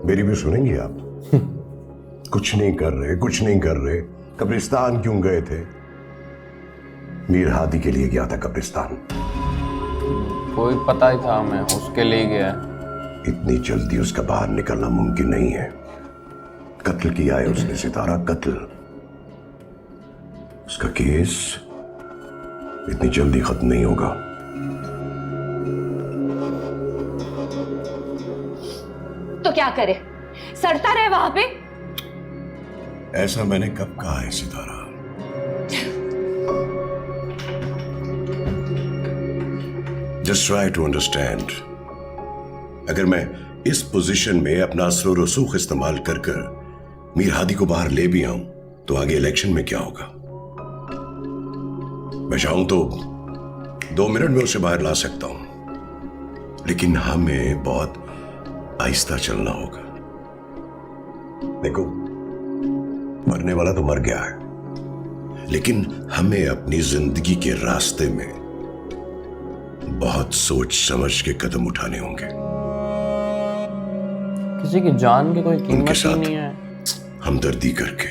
मेरी भी सुनेंगी आप? कुछ नहीं कर रहे, कुछ नहीं कर रहे। कब्रिस्तान क्यों गए थे? मीर हादी के लिए गया था कब्रिस्तान। कोई पता ही था हमें, उसके लिए गया है। इतनी जल्दी उसका बाहर निकलना मुमकिन नहीं है। कत्ल किया है उसने सितारा, कत्ल। उसका केस इतनी जल्दी खत्म नहीं होगा। तो क्या करे, सड़ता रहे वहां पे? ऐसा मैंने कब कहा है Sitara? Just try to understand. अगर मैं इस पोजीशन में अपना असर रसूख इस्तेमाल कर कर मीर हादी को बाहर ले भी आऊं तो आगे इलेक्शन में क्या होगा? मैं चाहूं तो 2 मिनट में उसे बाहर ला सकता हूं, लेकिन हमें बहुत आहिस्ता चलना होगा। देखो, मरने वाला तो मर गया है, लेकिन हमें अपनी जिंदगी के रास्ते में बहुत सोच समझ के कदम उठाने होंगे। किसी की जान की कोई उनके कीमत ही साथ नहीं है। हमदर्दी करके,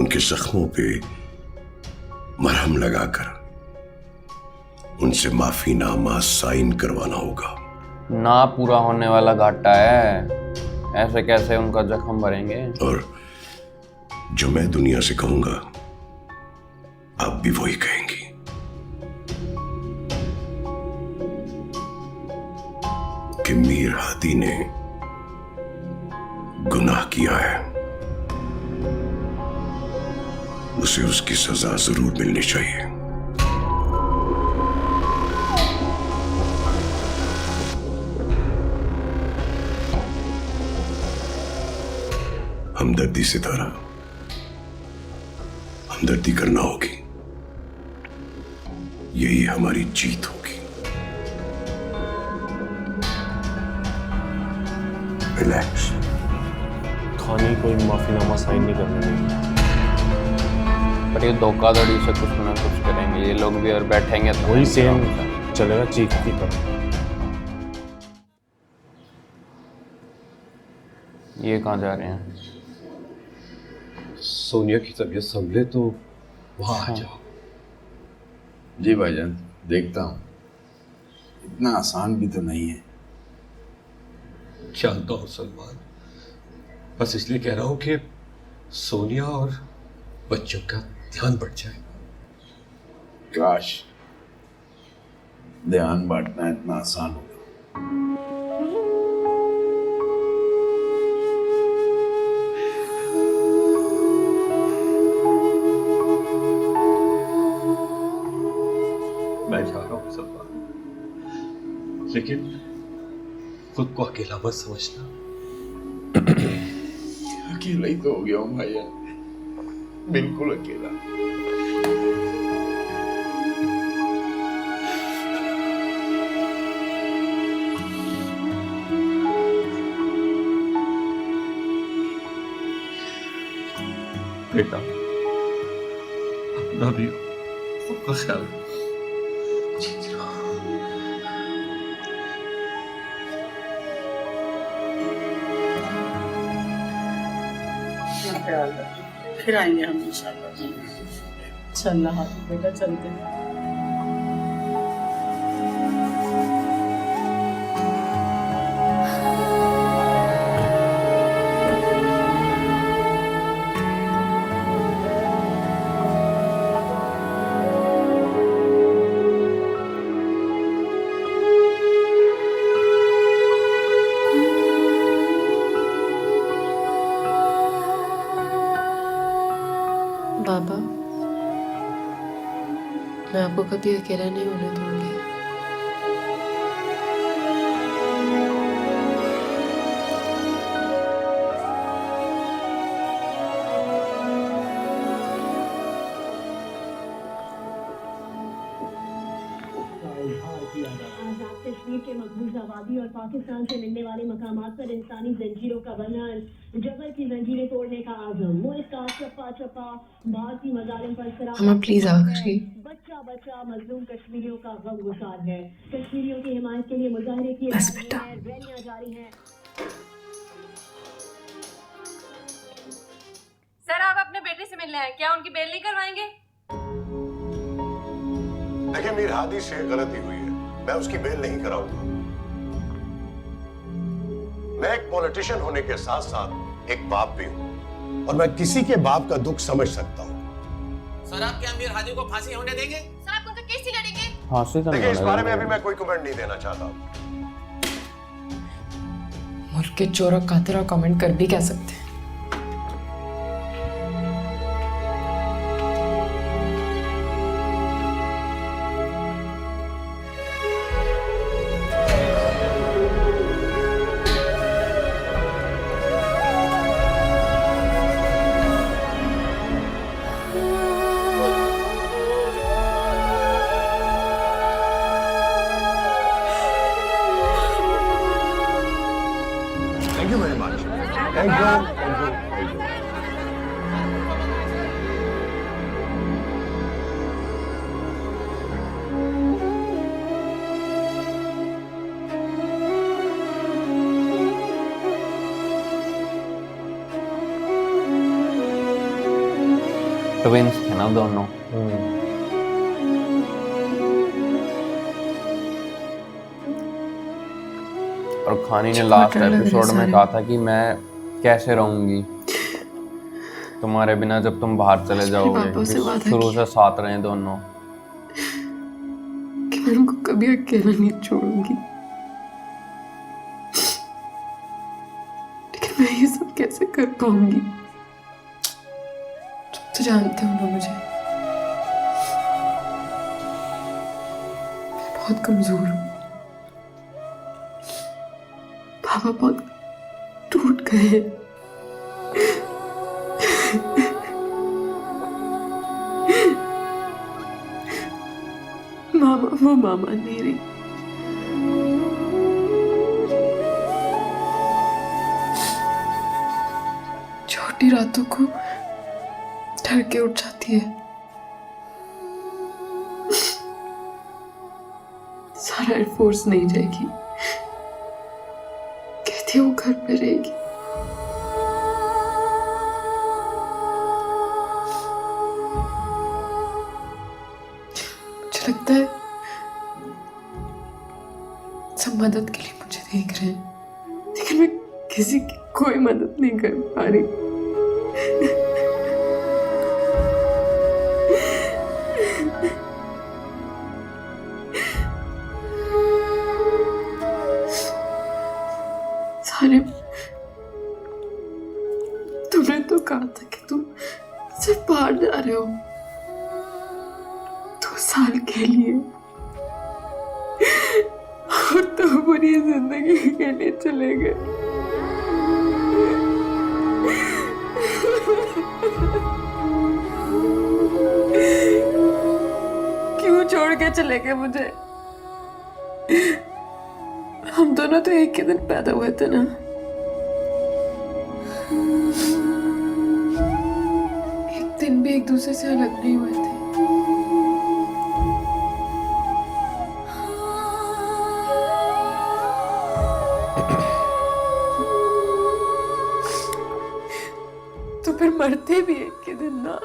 उनके जख्मों पे मरहम लगाकर उनसे माफीनामा साइन करवाना होगा। ना पूरा होने वाला घाटा है, ऐसे कैसे उनका जख्म भरेंगे? और जो मैं दुनिया से कहूंगा आप भी वही कहेंगी। कि मीर हादी ने गुनाह किया है, उसे उसकी सजा जरूर मिलनी चाहिए। हमदर्दी सितारा, हमदर्दी करना होगी। यही हमारी जीत होगी। रिलैक्स। खानी कोई माफीनामा साइन नहीं करने देंगे। पर ये धोखाधड़ी से कुछ ना कुछ करेंगे ये लोग भी, और बैठेंगे तो वही सेम चलेगा चीख की तरह। ये कहाँ जा रहे हैं? सोनिया की तबीयत संभले तो वहां आ जाओ। जी भाईजान, देखता हूँ। इतना आसान भी तो नहीं है। जानता हूँ सलमान, बस इसलिए कह रहा हूँ कि सोनिया और बच्चों का ध्यान बढ़ जाए। काश ध्यान बांटना इतना आसान होगा। मैं जा रहा हूँ सलमान, लेकिन खुद को अकेला मत समझना। अकेला ही तो हो गया हूँ भाईजान, बिल्कुल अकेला। बेटा, अपना भी सबका ख्याल रखो। फिर आएंगे हम इंशाल्लाह। चलना हाथ बेटा, चलते हैं। बाबा, मैं आपको कभी अकेला नहीं होने दूंगी। कश्मीर के मकबूज आबादी और पाकिस्तान से मिलने वाले मकामात पर इंसानी जंजीरों का बंधन, जबर की जंजीरें तोड़ने का आज़म, मुल्क का चप्पा चप्पा भारतीय मजालिम पर अम्मा प्लीज आखिरी बच्चा मजलूम कश्मीरियों का गम गुसार है। कश्मीरियों की हिमायत के लिए मुजाहरे किए बस जा बेटा। रहे हैं, रैलियां जारी हैं। सर आप अपने बेटे से मिलने आए, क्या उनकी बेल नहीं करवाएंगे? देखिए मीर हादी से गलती हुई है, मैं उसकी बेल नहीं कराऊंगा। मैं एक पॉलिटिशियन होने के साथ साथ एक बाप भी हूं और मैं किसी के बाप का दुख समझ सकता हूं। सर आप क्या मीर हादी को फांसी होने देंगे? सर आप उनका केस नहीं लड़ेंगे? फांसी तो देखिए इस नहीं बारे में लड़ेंगे। अभी मैं कोई कमेंट नहीं देना चाहता। मुल्क के चोर और कातिल और कमेंट कर भी कह सकते हैं। Thank you very much. Thank you. Twins थे ना दोनों। और खानी ने लास्ट छोटा लग रहा है एपिसोड में सारे। कहा था कि मैं कैसे रहूंगी तुम्हारे बिना जब तुम बाहर चले जाओगे, पापा से वादा शुरू से साथ रहे दोनों। कि मैं उनको कभी अकेला नहीं छोड़ूंगी। लेकिन मैं ये सब कैसे कर पाऊंगी? तुम तो जानते हो ना मुझे, मैं बहुत कमजोर हूँ। पापा बहुत टूट गए हैं। मामा वो मामा नहीं रही। छोटी रातों को डर के उठ जाती है। सारा एयरफोर्स नहीं जाएगी, कहती है वो घर पे रहेगी। मुझे लगता है सब मदद के लिए मुझे देख रहे हैं, लेकिन मैं किसी की कोई मदद नहीं कर पा रही। सारे तुमने तो कहा था कि तुम सिर्फ बाहर जा रहे हो 2 साल के लिए, और तो पूरी जिंदगी के लिए चले गए। क्यों छोड़ के चले गए मुझे? हम दोनों तो एक ही दिन पैदा हुए थे ना। एक दिन भी एक दूसरे से अलग नहीं हुए थे। तो फिर मरते भी एक ही दिन ना।